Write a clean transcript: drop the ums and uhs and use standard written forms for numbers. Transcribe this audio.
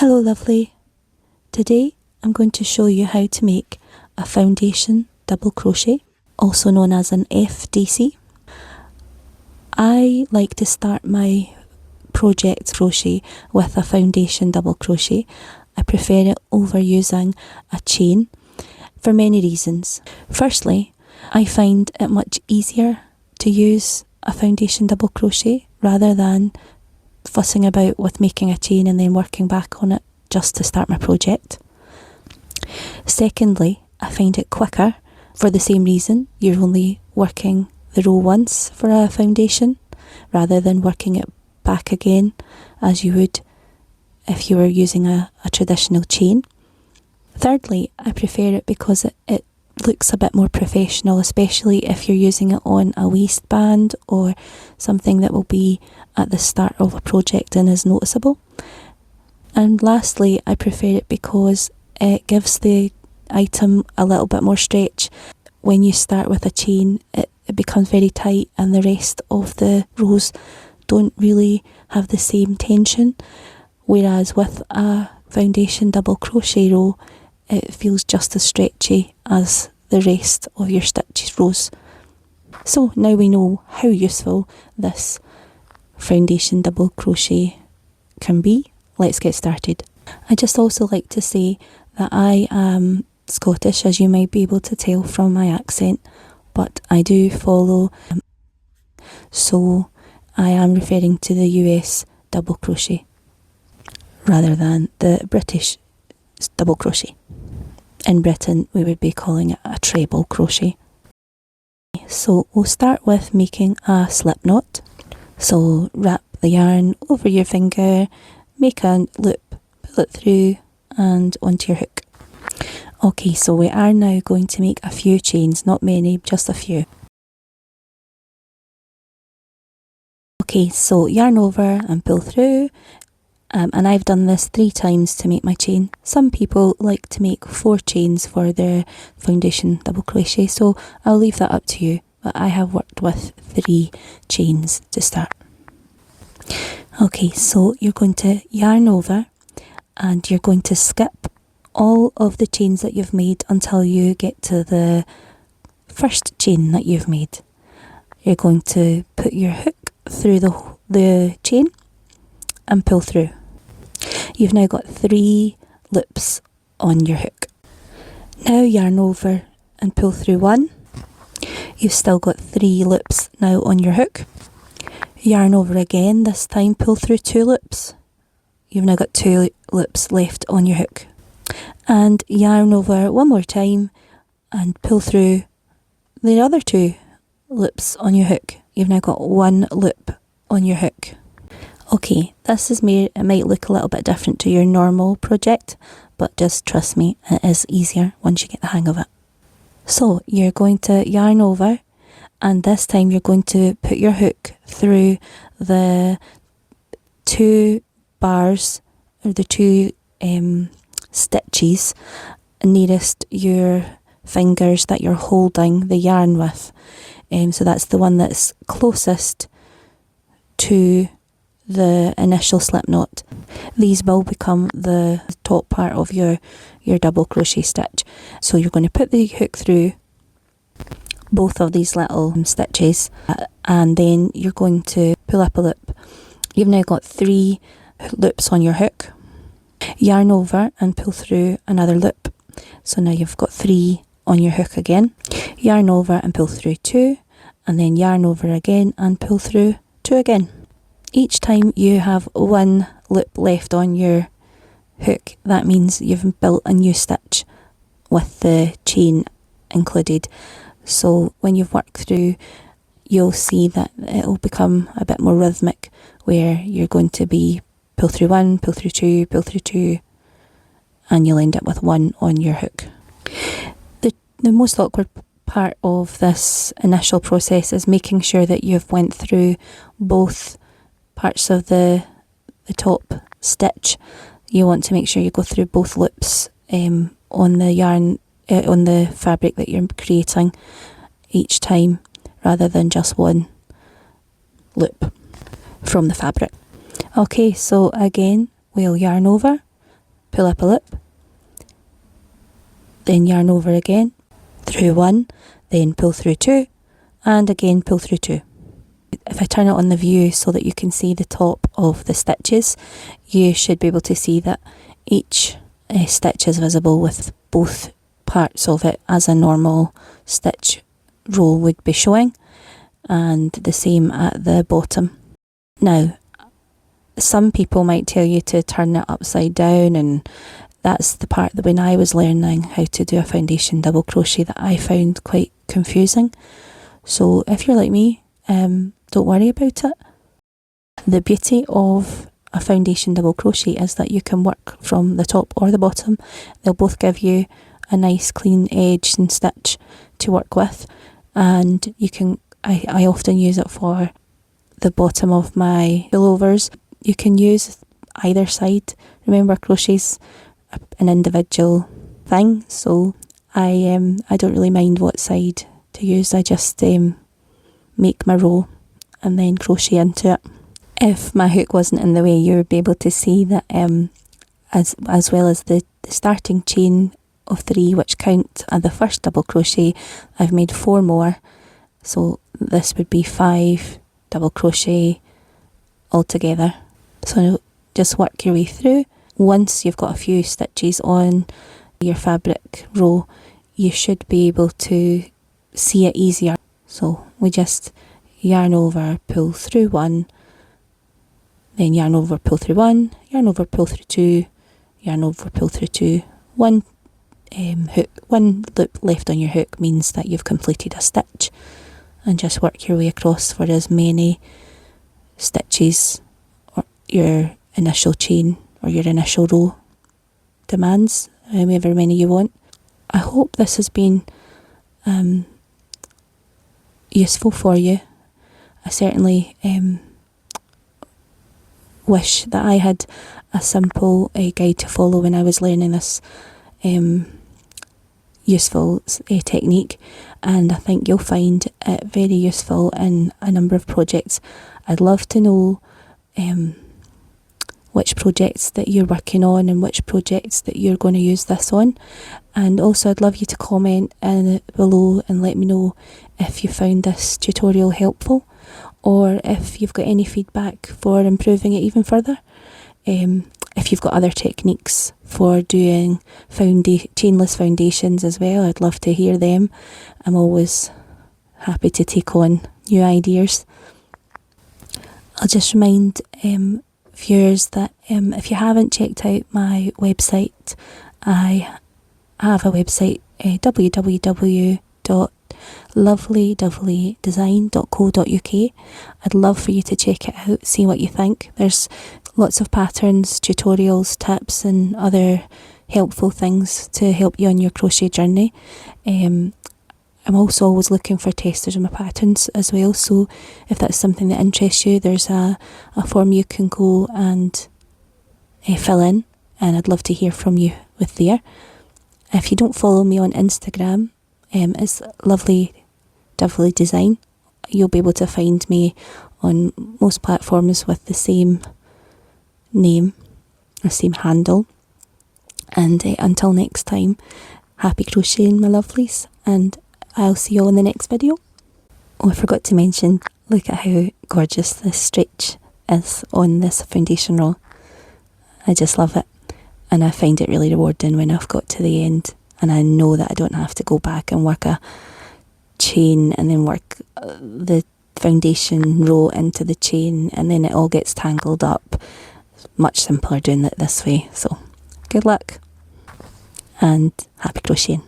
Hello lovely, today I'm going to show you how to make a foundation double crochet, also known as an FDC. I like to start my project crochet with a foundation double crochet. I prefer it over using a chain for many reasons. Firstly, I find it much easier to use a foundation double crochet rather than fussing about with making a chain and then working back on it just to start my project. Secondly, I find it quicker for the same reason. You're only working the row once for a foundation rather than working it back again as you would if you were using a traditional chain. Thirdly, I prefer it because it looks a bit more professional, especially if you're using it on a waistband or something that will be at the start of a project and is noticeable. And lastly, I prefer it because it gives the item a little bit more stretch. When you start with a chain, it becomes very tight and the rest of the rows don't really have the same tension, whereas with a foundation double crochet row, it feels just as stretchy as the rest of your stitch rows. So now we know how useful this foundation double crochet can be. Let's get started. I just also like to say that I am Scottish, as you might be able to tell from my accent, but I do follow, so I am referring to the US double crochet rather than the British double crochet. In Britain we would be calling it a treble crochet. So we'll start with making a slip knot. So wrap the yarn over your finger, make a loop, pull it through and onto your hook. Okay, so we are now going to make a few chains, not many, just a few. Okay, so yarn over and pull through. And I've done this 3 times to make my chain. Some people like to make 4 chains for their foundation double crochet, so I'll leave that up to you, but I have worked with 3 chains to start. Okay, so you're going to yarn over and you're going to skip all of the chains that you've made until you get to the first chain that you've made. You're going to put your hook through the chain and pull through. You've now got 3 loops on your hook. Now yarn over and pull through 1. You've still got 3 loops now on your hook. Yarn over again, this time pull through 2 loops. You've now got 2 loops left on your hook. And yarn over one more time and pull through the other 2 loops on your hook. You've now got 1 loop on your hook. Okay, it might look a little bit different to your normal project, but just trust me, it is easier once you get the hang of it. So you're going to yarn over, and this time you're going to put your hook through the 2 bars, or the 2 stitches nearest your fingers that you're holding the yarn with. So that's the one that's closest to the initial slip knot. These will become the top part of your double crochet stitch. So you're going to put the hook through both of these little stitches and then you're going to pull up a loop. You've now got 3 loops on your hook. Yarn over and pull through another loop. So now you've got 3 on your hook again. Yarn over and pull through 2, and then yarn over again and pull through 2 again. Each time you have 1 loop left on your hook, that means you've built a new stitch with the chain included. So when you've worked through, you'll see that it'll become a bit more rhythmic, where you're going to be pull through 1, pull through 2, pull through 2, and you'll end up with 1 on your hook. The most awkward part of this initial process is making sure that you've went through both parts of the top stitch. You want to make sure you go through both loops on the yarn, on the fabric that you're creating each time, rather than just 1 loop from the fabric. Okay, so again we'll yarn over, pull up a loop, then yarn over again, through 1, then pull through 2, and again pull through 2. If I turn it on the view so that you can see the top of the stitches, you should be able to see that each stitch is visible with both parts of it as a normal stitch row would be showing, and the same at the bottom. Now, some people might tell you to turn it upside down, and that's the part that when I was learning how to do a foundation double crochet that I found quite confusing. So if you're like me, don't worry about it. The beauty of a foundation double crochet is that you can work from the top or the bottom. They'll both give you a nice clean edge and stitch to work with, and you can I often use it for the bottom of my pullovers. You can use either side. Remember, crochet's an individual thing, so I don't really mind what side to use. I just make my row and then crochet into it. If my hook wasn't in the way, you would be able to see that as well as the starting chain of 3, which count at the first double crochet, I've made 4 more, so this would be 5 double crochet altogether. So just work your way through. Once you've got a few stitches on your fabric row, you should be able to see it easier. So we just yarn over, pull through 1, then yarn over, pull through 1, yarn over, pull through 2, yarn over, pull through 2. One loop left on your hook means that you've completed a stitch, and just work your way across for as many stitches or your initial chain or your initial row demands, however many you want. I hope this has been useful for you. I certainly wish that I had a simple guide to follow when I was learning this useful technique, and I think you'll find it very useful in a number of projects. I'd love to know which projects that you're working on and which projects that you're going to use this on, and also I'd love you to comment below and let me know if you found this tutorial helpful, or if you've got any feedback for improving it even further. If you've got other techniques for doing chainless foundations as well, I'd love to hear them. I'm always happy to take on new ideas. I'll just remind viewers that if you haven't checked out my website, I have a website, www.lovelydoubledesign.co.uk. I'd love for you to check it out, see what you think. There's lots of patterns, tutorials, tips and other helpful things to help you on your crochet journey. I'm also always looking for testers of my patterns as well, so if that's something that interests you, there's a form you can go and fill in, and I'd love to hear from you with there. If you don't follow me on Instagram, it's Lovely Double Design. You'll be able to find me on most platforms with the same name or same handle. And until next time, happy crocheting, my lovelies, and I'll see you all in the next video. Oh, I forgot to mention, look at how gorgeous this stretch is on this foundation roll. I just love it, and I find it really rewarding when I've got to the end and I know that I don't have to go back and work a chain and then work the foundation row into the chain and then it all gets tangled up. It's much simpler doing it this way. So good luck and happy crocheting.